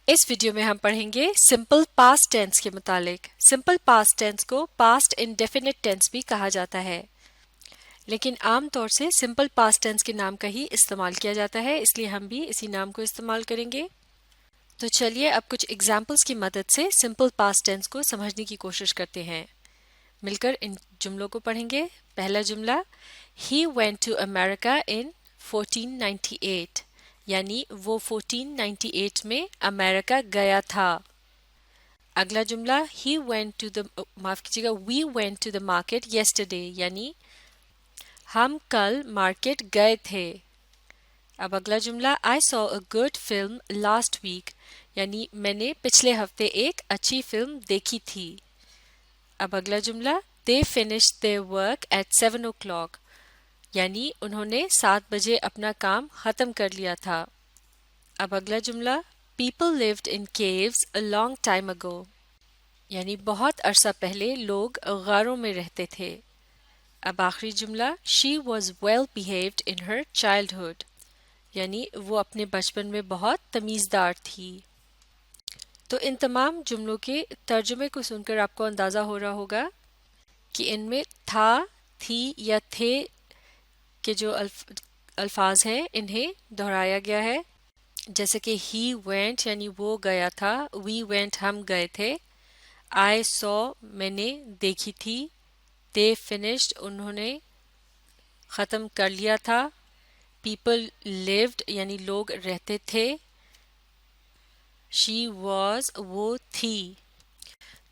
اس video میں ہم پڑھیں گے سمپل پاسٹ ٹینس کے متعلق۔ سمپل پاسٹ ٹینس کو پاسٹ انڈیفینٹ ٹینس بھی کہا جاتا ہے، لیکن عام طور سے سمپل پاسٹ ٹینس کے نام کا ہی استعمال کیا جاتا ہے، اس لیے ہم بھی اسی نام کو استعمال کریں گے۔ تو چلیے اب کچھ ایگزامپلس کی مدد سے سمپل پاسٹ ٹینس کو سمجھنے کی کوشش کرتے ہیں۔ مل کر ان جملوں کو پڑھیں گے۔ پہلا جملہ، He went to America in 1498، یعنی وہ 1498 میں امریکہ گیا تھا۔ اگلا جملہ، We went to the market yesterday، یعنی ہم کل مارکیٹ گئے تھے۔ اب اگلا جملہ، I saw a good film last week، یعنی میں نے پچھلے ہفتے ایک اچھی فلم دیکھی تھی۔ اب اگلا جملہ، They finished their work at 7 o'clock، یعنی انہوں نے 7 بجے اپنا کام ختم کر لیا تھا۔ اب اگلا جملہ، People lived in caves a long time ago، یعنی بہت عرصہ پہلے لوگ غاروں میں رہتے تھے۔ اب آخری جملہ، She was well behaved in her childhood، یعنی وہ اپنے بچپن میں بہت تمیزدار تھی۔ تو ان تمام جملوں کے ترجمے کو سن کر آپ کو اندازہ ہو رہا ہوگا کہ ان میں تھا، تھی یا تھے کے جو الفاظ ہیں انہیں دہرایا گیا ہے، جیسے کہ he went یعنی وہ گیا تھا، we went ہم گئے تھے، I saw میں نے دیکھی تھی، they finished انہوں نے ختم کر لیا تھا، people lived یعنی لوگ رہتے تھے، she was وہ تھی۔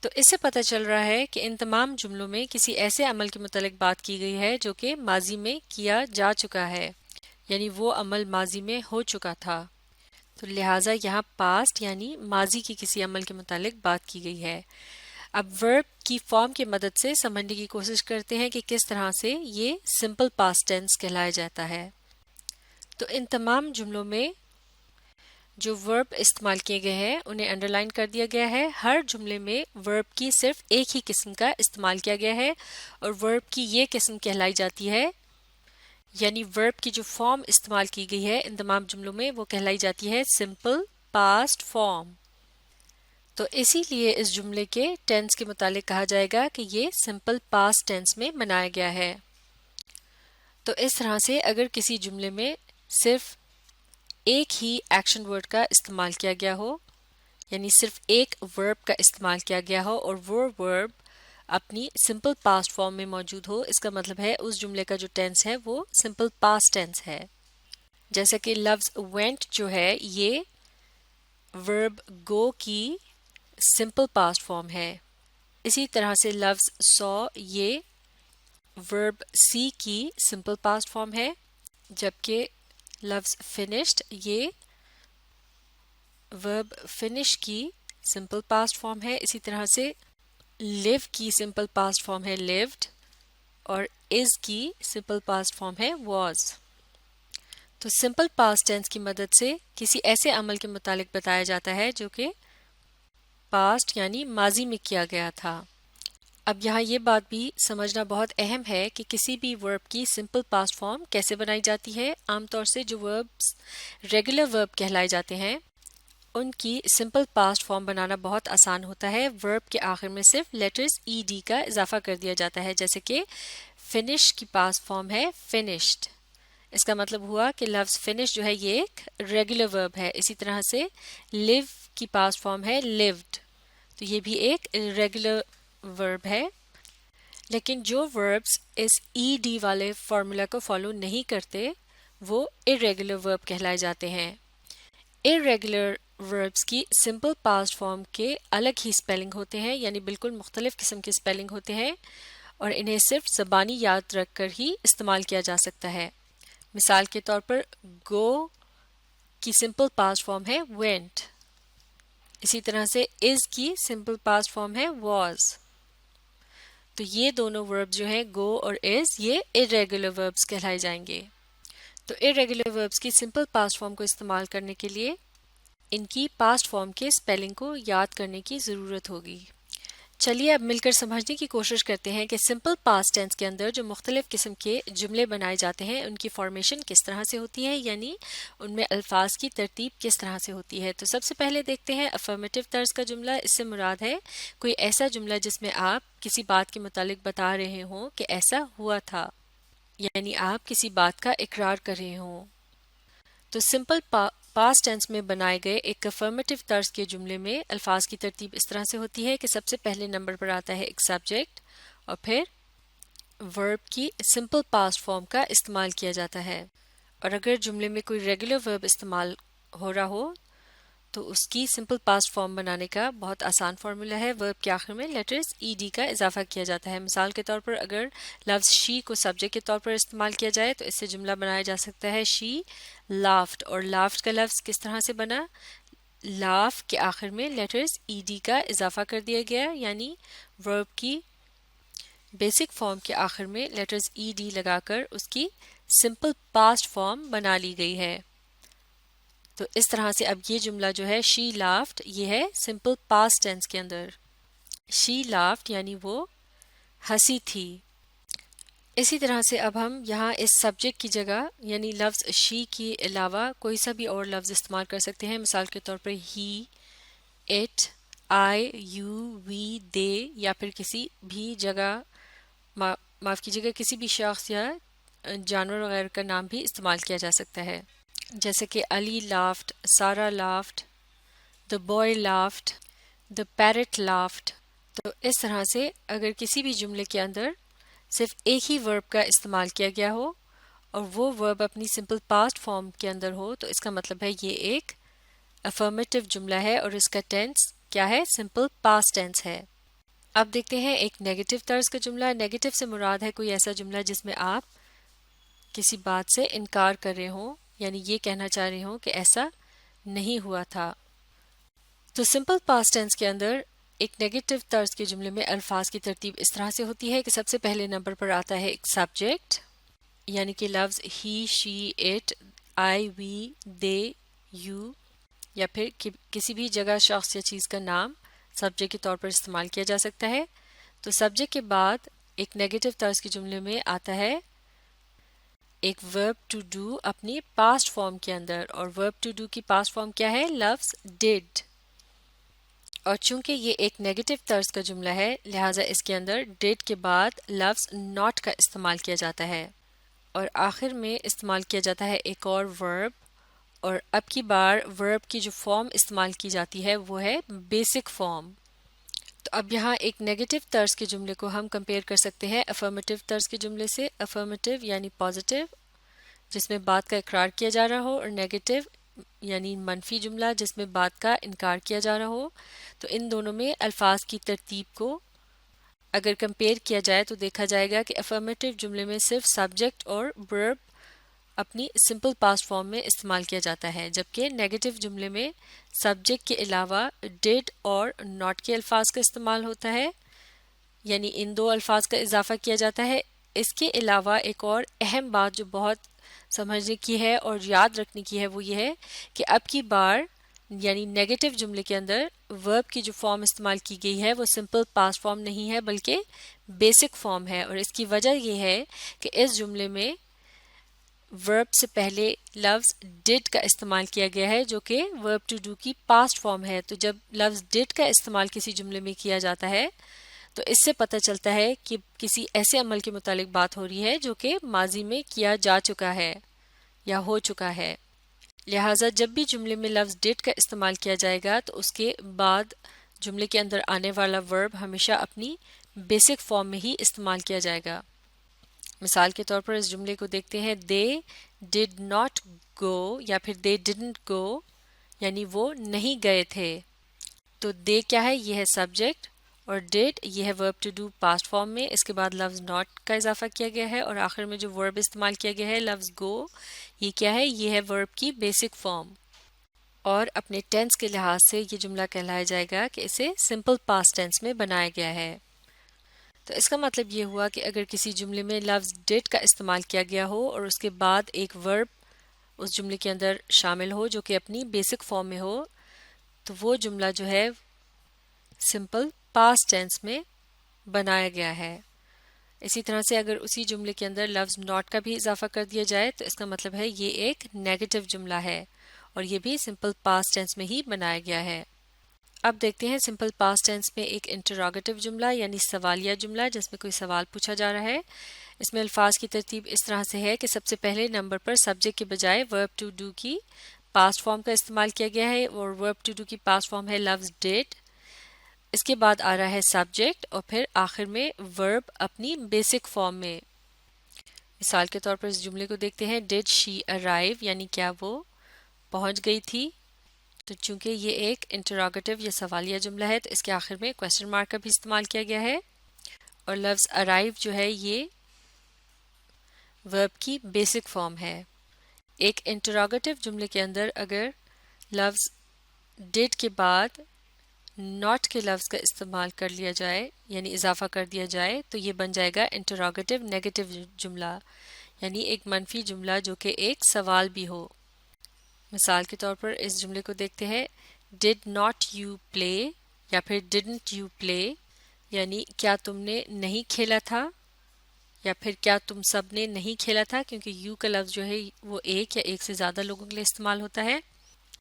تو اس سے پتہ چل رہا ہے کہ ان تمام جملوں میں کسی ایسے عمل کے متعلق بات کی گئی ہے جو کہ ماضی میں کیا جا چکا ہے، یعنی وہ عمل ماضی میں ہو چکا تھا۔ تو لہٰذا یہاں پاسٹ یعنی ماضی کی کسی عمل کے متعلق بات کی گئی ہے۔ اب ورب کی فارم کی مدد سے سمجھنے کی کوشش کرتے ہیں کہ کس طرح سے یہ سمپل پاسٹ ٹینس کہلایا جاتا ہے۔ تو ان تمام جملوں میں جو ورب استعمال کیے گئے ہیں انہیں انڈر لائن کر دیا گیا ہے۔ ہر جملے میں ورب کی صرف ایک ہی قسم کا استعمال کیا گیا ہے اور ورب کی یہ قسم کہلائی جاتی ہے، یعنی ورب کی جو فارم استعمال کی گئی ہے ان تمام جملوں میں وہ کہلائی جاتی ہے سمپل پاسٹ فارم۔ تو اسی لیے اس جملے کے ٹینس کے متعلق کہا جائے گا کہ یہ سمپل پاسٹ ٹینس میں بنایا گیا ہے۔ تو اس طرح سے اگر کسی جملے میں صرف ایک ہی ایکشن ورڈ کا استعمال کیا گیا ہو، یعنی صرف ایک ورب کا استعمال کیا گیا ہو اور وہ ورب اپنی سمپل پاسٹ فارم میں موجود ہو، اس کا مطلب ہے اس جملے کا جو ٹینس ہے وہ سمپل پاسٹ ٹینس ہے۔ جیسا کہ لفظ went جو ہے یہ ورب go کی سمپل پاسٹ فارم ہے، اسی طرح سے لفظ saw یہ ورب see کی سمپل پاسٹ فارم ہے، جبکہ لفظ finished یہ ورب finish کی سمپل پاسٹ فارم ہے۔ اسی طرح سے live کی سمپل پاسٹ فارم ہے lived اور is کی سمپل پاسٹ فارم ہے was۔ تو سمپل پاسٹ ٹینس کی مدد سے کسی ایسے عمل کے متعلق بتایا جاتا ہے جو کہ پاسٹ یعنی ماضی میں کیا گیا تھا۔ اب یہاں یہ بات بھی سمجھنا بہت اہم ہے کہ کسی بھی ورب کی سمپل پاسٹ فارم کیسے بنائی جاتی ہے۔ عام طور سے جو وربس ریگولر ورب کہلائے جاتے ہیں ان کی سمپل پاسٹ فارم بنانا بہت آسان ہوتا ہے۔ ورب کے آخر میں صرف لیٹرز ed کا اضافہ کر دیا جاتا ہے، جیسے کہ فنش کی پاسٹ فارم ہے finished۔ اس کا مطلب ہوا کہ لفظ finish جو ہے یہ ایک ریگولر ورب ہے۔ اسی طرح سے live کی پاسٹ فارم ہے lived، تو یہ بھی ایک ریگولر ورب ہے۔ لیکن جو وربس اس ed والے فارمولا کو فالو نہیں کرتے وہ irregular ورب کہلائے جاتے ہیں۔ irregular وربس کی سمپل پاسٹ فارم کے الگ ہی سپیلنگ ہوتے ہیں، یعنی بالکل مختلف قسم کے سپیلنگ ہوتے ہیں اور انہیں صرف زبانی یاد رکھ کر ہی استعمال کیا جا سکتا ہے۔ مثال کے طور پر go کی سمپل پاسٹ فارم ہے went، اسی طرح سے is کی سمپل پاسٹ فارم ہے was۔ تو یہ دونوں ورب جو ہیں go اور is یہ irregular verbs کہلائے جائیں گے۔ تو irregular verbs کی سمپل پاسٹ فارم کو استعمال کرنے کے لیے ان کی پاسٹ فارم کے سپیلنگ کو یاد کرنے کی ضرورت ہوگی۔ چلیے اب مل کر سمجھنے کی کوشش کرتے ہیں کہ سمپل پاسٹ ٹینس کے اندر جو مختلف قسم کے جملے بنائے جاتے ہیں ان کی فارمیشن کس طرح سے ہوتی ہے، یعنی ان میں الفاظ کی ترتیب کس طرح سے ہوتی ہے۔ تو سب سے پہلے دیکھتے ہیں افرمیٹو طرز کا جملہ۔ اس سے مراد ہے کوئی ایسا جملہ جس میں آپ کسی بات کے متعلق بتا رہے ہوں کہ ایسا ہوا تھا، یعنی آپ کسی بات کا اقرار کر رہے ہوں۔ تو سمپل پاسٹ ٹینس میں بنائے گئے ایک افرمیٹو طرز کے جملے میں الفاظ کی ترتیب اس طرح سے ہوتی ہے کہ سب سے پہلے نمبر پر آتا ہے ایک سبجیکٹ اور پھر ورب کی سمپل پاسٹ فارم کا استعمال کیا جاتا ہے، اور اگر جملے میں کوئی ریگولر ورب استعمال ہو رہا ہو تو اس کی سمپل پاسٹ فارم بنانے کا بہت آسان فارمولا ہے، ورب کے آخر میں لیٹرز ای ڈی کا اضافہ کیا جاتا ہے۔ مثال کے طور پر اگر لفظ شی کو سبجیکٹ کے طور پر استعمال کیا جائے تو اس سے جملہ بنایا جا سکتا ہے شی لافٹ، اور لافٹ کا لفظ کس طرح سے بنا، لاف کے آخر میں لیٹرز ای ڈی کا اضافہ کر دیا گیا، یعنی ورب کی بیسک فارم کے آخر میں لیٹرز ای ڈی لگا کر اس کی سمپل پاسٹ فارم بنا لی گئی ہے۔ تو اس طرح سے اب یہ جملہ جو ہے شی لافٹ، یہ ہے سمپل پاسٹ ٹینس کے اندر، شی لافٹ یعنی وہ ہنسی تھی۔ اسی طرح سے اب ہم یہاں اس سبجیکٹ کی جگہ یعنی لفظ شی کے علاوہ کوئی سا بھی اور لفظ استعمال کر سکتے ہیں۔ مثال کے طور پر ہی، اٹ، آئی، یو، وی، دے، یا پھر کسی بھی جگہ معاف کیجیے گا کسی بھی شخص یا جانور وغیرہ کا نام بھی استعمال کیا جا سکتا ہے، جیسے کہ علی لافٹ، سارا laughed, the boy laughed, the parrot laughed. تو اس طرح سے اگر کسی بھی جملے کے اندر صرف ایک ہی ورب کا استعمال کیا گیا ہو اور وہ ورب اپنی سمپل پاسٹ فارم کے اندر ہو تو اس کا مطلب ہے یہ ایک افرمیٹو جملہ ہے اور اس کا ٹینس کیا ہے، سمپل پاسٹ ٹینس ہے۔ اب دیکھتے ہیں ایک نیگیٹو طرز کا جملہ۔ نیگیٹو سے مراد ہے کوئی ایسا جملہ جس میں آپ کسی بات سے انکار کر رہے ہوں، یعنی یہ کہنا چاہ رہے ہوں کہ ایسا نہیں ہوا تھا۔ تو سمپل پاسٹ ٹینس کے اندر ایک نیگیٹو طرز کے جملے میں الفاظ کی ترتیب اس طرح سے ہوتی ہے کہ سب سے پہلے نمبر پر آتا ہے ایک سبجیکٹ، یعنی کہ لفظ ہی، شی، it, I, we, they, you, یا پھر کسی بھی جگہ شخص یا چیز کا نام سبجیکٹ کے طور پر استعمال کیا جا سکتا ہے۔ تو سبجیکٹ کے بعد ایک نیگیٹو طرز کے جملے میں آتا ہے ایک ورب ٹو ڈو اپنی پاسٹ فارم کے اندر، اور ورب ٹو ڈو کی پاسٹ فارم کیا ہے، لفظ ڈیڈ۔ اور چونکہ یہ ایک نیگیٹو طرز کا جملہ ہے لہٰذا اس کے اندر ڈیڈ کے بعد لفظ ناٹ کا استعمال کیا جاتا ہے، اور آخر میں استعمال کیا جاتا ہے ایک اور ورب، اور اب کی بار ورب کی جو فارم استعمال کی جاتی ہے وہ ہے بیسک فارم۔ تو اب یہاں ایک نیگیٹو طرز کے جملے کو ہم کمپیئر کر سکتے ہیں افرمیٹو طرز کے جملے سے۔ افرمیٹو یعنی پازیٹیو جس میں بات کا اقرار کیا جا رہا ہو، اور نیگیٹو یعنی منفی جملہ جس میں بات کا انکار کیا جا رہا ہو۔ تو ان دونوں میں الفاظ کی ترتیب کو اگر کمپیئر کیا جائے تو دیکھا جائے گا کہ افرمیٹو جملے میں صرف سبجیکٹ اور ورب اپنی سمپل پاسٹ فارم میں استعمال کیا جاتا ہے، جبکہ نیگیٹو جملے میں سبجیکٹ کے علاوہ ڈیڈ اور ناٹ کے الفاظ کا استعمال ہوتا ہے، یعنی ان دو الفاظ کا اضافہ کیا جاتا ہے۔ اس کے علاوہ ایک اور اہم بات جو بہت سمجھنے کی ہے اور یاد رکھنے کی ہے وہ یہ ہے کہ اب کی بار یعنی نیگیٹو جملے کے اندر ورب کی جو فارم استعمال کی گئی ہے وہ سمپل پاسٹ فارم نہیں ہے بلکہ بیسک فارم ہے، اور اس کی وجہ یہ ہے کہ اس جملے میں ورب سے پہلے لفظ ڈڈ کا استعمال کیا گیا ہے جو کہ ورب ٹو ڈو کی پاسٹ فارم ہے۔ تو جب لفظ ڈڈ کا استعمال کسی جملے میں کیا جاتا ہے تو اس سے پتہ چلتا ہے کہ کسی ایسے عمل کے متعلق بات ہو رہی ہے جو کہ ماضی میں کیا جا چکا ہے یا ہو چکا ہے، لہٰذا جب بھی جملے میں لفظ ڈڈ کا استعمال کیا جائے گا تو اس کے بعد جملے کے اندر آنے والا ورب ہمیشہ اپنی بیسک فارم میں ہی استعمال کیا جائے گا۔ مثال کے طور پر اس جملے کو دیکھتے ہیں، دے ڈڈ ناٹ گو یا پھر دے ڈڈنٹ گو، یعنی وہ نہیں گئے تھے۔ تو دے کیا ہے، یہ ہے سبجیکٹ، اور ڈڈ یہ ہے ورب ٹو ڈو پاسٹ فارم میں، اس کے بعد لفظ ناٹ کا اضافہ کیا گیا ہے، اور آخر میں جو ورب استعمال کیا گیا ہے لفظ گو، یہ کیا ہے، یہ ہے ورب کی بیسک فارم، اور اپنے ٹینس کے لحاظ سے یہ جملہ کہلایا جائے گا کہ اسے سمپل پاسٹ ٹینس میں بنایا گیا ہے۔ تو اس کا مطلب یہ ہوا کہ اگر کسی جملے میں لفظ ڈڈ کا استعمال کیا گیا ہو اور اس کے بعد ایک ورب اس جملے کے اندر شامل ہو جو کہ اپنی بیسک فارم میں ہو تو وہ جملہ جو ہے سمپل پاسٹ ٹینس میں بنایا گیا ہے. اسی طرح سے اگر اسی جملے کے اندر لفظ ناٹ کا بھی اضافہ کر دیا جائے تو اس کا مطلب ہے یہ ایک نیگیٹو جملہ ہے اور یہ بھی سمپل پاسٹ ٹینس میں ہی بنایا گیا ہے. اب دیکھتے ہیں سمپل پاسٹ ٹینس میں ایک انٹروگیٹو جملہ یعنی سوالیہ جملہ جس میں کوئی سوال پوچھا جا رہا ہے. اس میں الفاظ کی ترتیب اس طرح سے ہے کہ سب سے پہلے نمبر پر سبجیکٹ کے بجائے ورب ٹو ڈو کی پاسٹ فارم کا استعمال کیا گیا ہے اور ورب ٹو ڈو کی پاسٹ فارم ہے لفظ ڈیڈ. اس کے بعد آ رہا ہے سبجیکٹ اور پھر آخر میں ورب اپنی بیسک فارم میں. مثال کے طور پر اس جملے کو دیکھتے ہیں ڈیڈ شی ارائیو یعنی کیا وہ پہنچ گئی تھی. تو چونکہ یہ ایک انٹروگیٹو یا سوالیہ جملہ ہے تو اس کے آخر میں کوسچن مارک کا بھی استعمال کیا گیا ہے اور لفظ ارائیو جو ہے یہ ورب کی بیسک فارم ہے. ایک انٹروگیٹو جملے کے اندر اگر لفظ ڈیڈ کے بعد ناٹ کے لفظ کا استعمال کر لیا جائے یعنی اضافہ کر دیا جائے تو یہ بن جائے گا انٹروگیٹو نیگیٹو جملہ یعنی ایک منفی جملہ جو کہ ایک سوال بھی ہو. مثال کے طور پر اس جملے کو دیکھتے ہیں ڈڈ ناٹ یو پلے یا پھر ڈڈنٹ یو پلے یعنی کیا تم نے نہیں کھیلا تھا یا پھر کیا تم سب نے نہیں کھیلا تھا کیونکہ یو کا لفظ جو ہے وہ ایک یا ایک سے زیادہ لوگوں کے لیے استعمال ہوتا ہے.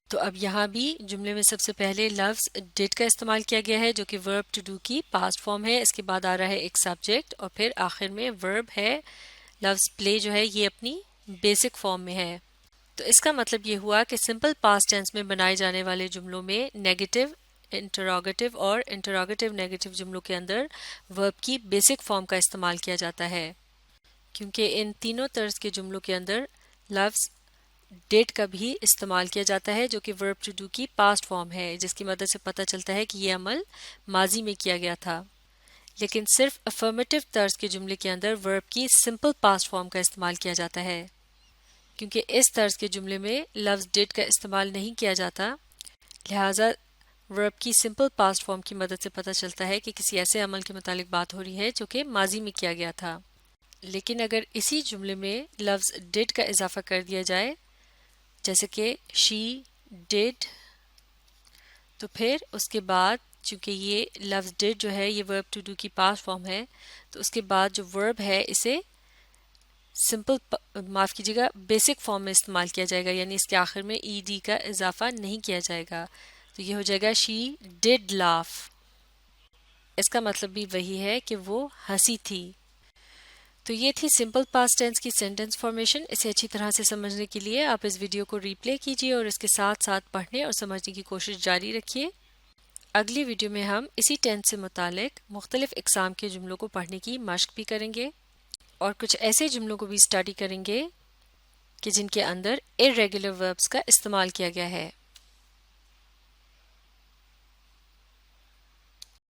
تو اب یہاں بھی جملے میں سب سے پہلے لفظ ڈڈ کا استعمال کیا گیا ہے جو کہ ورب ٹو ڈو کی پاسٹ فارم ہے. اس کے بعد آ رہا ہے ایک سبجیکٹ اور پھر آخر میں ورب ہے لفظ پلے جو ہے یہ اپنی بیسک فارم میں ہے. تو اس کا مطلب یہ ہوا کہ سمپل پاسٹ ٹینس میں بنائے جانے والے جملوں میں نیگیٹو انٹروگیٹو اور انٹروگیٹو نیگیٹو جملوں کے اندر ورب کی بیسک فارم کا استعمال کیا جاتا ہے کیونکہ ان تینوں طرز کے جملوں کے اندر لفظ ڈیڈ کا بھی استعمال کیا جاتا ہے جو کہ ورب ٹو ڈو کی پاسٹ فارم ہے جس کی مدد سے پتہ چلتا ہے کہ یہ عمل ماضی میں کیا گیا تھا. لیکن صرف افرمیٹو طرز کے جملے کے اندر ورب کی سمپل پاسٹ فارم کا استعمال کیا جاتا ہے کیونکہ اس طرز کے جملے میں لفظ ڈیڈ کا استعمال نہیں کیا جاتا. لہٰذا ورب کی سمپل پاسٹ فارم کی مدد سے پتہ چلتا ہے کہ کسی ایسے عمل کے متعلق بات ہو رہی ہے جو کہ ماضی میں کیا گیا تھا. لیکن اگر اسی جملے میں لفظ ڈیڈ کا اضافہ کر دیا جائے جیسے کہ شی ڈیڈ تو پھر اس کے بعد چونکہ یہ لفظ ڈیڈ جو ہے یہ ورب ٹو ڈو کی پاسٹ فارم ہے تو اس کے بعد جو ورب ہے اسے معاف کیجیے گا بیسک فارم میں استعمال کیا جائے گا یعنی اس کے آخر میں ای ڈی کا اضافہ نہیں کیا جائے گا. تو یہ ہو جائے گا شی ڈیڈ لاف. اس کا مطلب بھی وہی ہے کہ وہ ہنسی تھی. تو یہ تھی سمپل پاسٹ ٹینس کی سینٹنس فارمیشن. اسے اچھی طرح سے سمجھنے کے لیے آپ اس ویڈیو کو ری پلے کیجیے اور اس کے ساتھ ساتھ پڑھنے اور سمجھنے کی کوشش جاری رکھیے. اگلی ویڈیو میں ہم اسی ٹینس سے متعلق مختلف اقسام کے جملوں کو پڑھنے کی مشق بھی کریں گے اور کچھ ایسے جملوں کو بھی اسٹڈی کریں گے کہ جن کے اندر irregular verbs کا استعمال کیا گیا ہے.